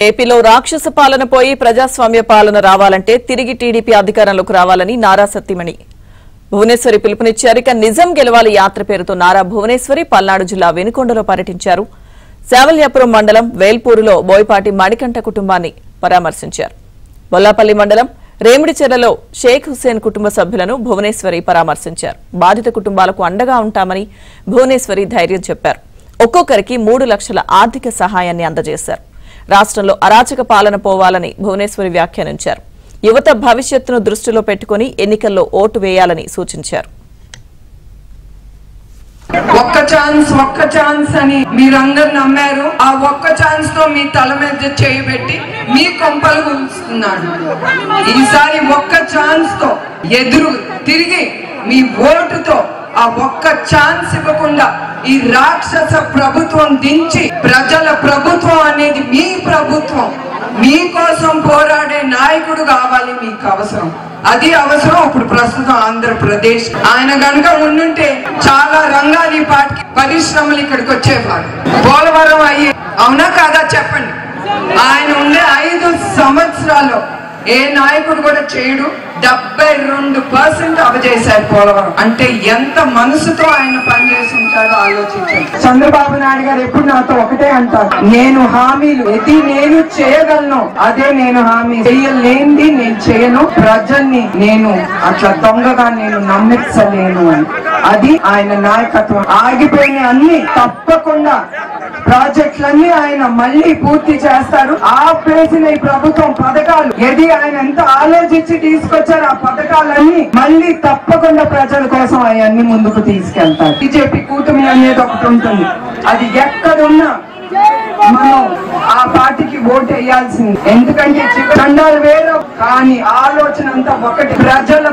ఏపీలో రాక్షస పాలన పోయి ప్రజాస్వామ్య పాలన రావాలంటే తిరిగి టీడీపీ అధికారంలోకి రావాలని నారా సత్యమణి భువనేశ్వరి పిలుపునిచ్చారు. ఇక నిజం గెలవాలి యాత్ర పేరుతో నారా భువనేశ్వరి పల్నాడు జిల్లా వెనుకొండలో పర్యటించారు. శావల్యాపురం మండలం వేల్పూరులో బోయపాటి మణికంఠ కుటుంబాన్ని పరామర్శించారు. బొల్లాపల్లి మండలం రేమిడిచెర్లలో షేక్ హుస్సేన్ కుటుంబ సభ్యులను భువనేశ్వరి పరామర్శించారు. బాధిత కుటుంబాలకు అండగా ఉంటామని భువనేశ్వరి ధైర్యం చెప్పారు. ఒక్కొక్కరికి 3 లక్షల ఆర్థిక సహాయాన్ని అందజేశారు. రాష్ట్రంలో అరాచక పాలన పోవాలని భువనేశ్వరి వ్యాఖ్యానించారు. యువత భవిష్యత్తును దృష్టిలో పెట్టుకుని ఎన్నికల్లో ఓటు వేయాలని సూచించారు. ఒక్క ఛాన్స్ అని మీరందరూ నమ్మారు. ఆ ఒక్క ఛాన్స్ తో మీ తల మీద చేయబెట్టి మీ కొంపలు కూల్చుతున్నాడు. ఈసారి ఒక్క ఛాన్స్ తో ఎదురు తిరిగి మీ ఓటుతో ఆ ఒక్క ఛాన్స్ ఇవ్వకుండా ఈ రాక్షస ప్రభుత్వం దించి ప్రజల ప్రభుత్వం అనేది మీ ప్రభుత్వం, మీకోసం పోరాడే నాయకుడు కావాలి. మీకు అవసరం, అది అవసరం. ఇప్పుడు ప్రస్తుతం ఆంధ్రప్రదేశ్ ఆయన గనుక ఉండుంటే చాలా రంగాలు ఈ పాటికి పరిశ్రమలు ఇక్కడికి వచ్చేవారు. పోలవరం అయ్యి అవునా కాదా చెప్పండి. ఆయన ఉండే 5 సంవత్సరాల్లో ఏ నాయకుడు కూడా చేయడు. 72% అవజేశారు పోలవరం. అంటే ఎంత మనసుతో ఆయన పనిచేసి ఉంటారో ఆలోచించండి. చంద్రబాబు నాయుడు గారు ఎప్పుడు నాతో ఒకటే అంటారు, నేను హామీలు ఏది నేను చేయగలను అదే నేను హామీ, చేయలేంది నేను చేయను, ప్రజల్ని నేను అట్లా దొంగగా నేను నమ్మించలేను అని. అది ఆయన నాయకత్వం. ఆగిపోయిన అన్ని తప్పకుండా ప్రాజెక్టులన్నీ ఆయన మళ్ళీ పూర్తి చేస్తారు. ఆపేసిన ఈ ప్రభుత్వం పథకాలు ఏది ఆయన ఎంత ఆలోచించి తీసుకొచ్చారు, ఆ పథకాలన్నీ మళ్ళీ తప్పకుండా ప్రజల కోసం అవన్నీ ముందుకు తీసుకెళ్తారు. బీజేపీ కూటమి అనేది ఒకటి ఉంటుంది. అది ఎక్కడున్నా మనం ఆ పార్టీకి ఓటు వేయాల్సింది. ఎందుకంటే చండాలు వేరు కానీ ఆలోచన అంతా ఒకటి. ప్రజల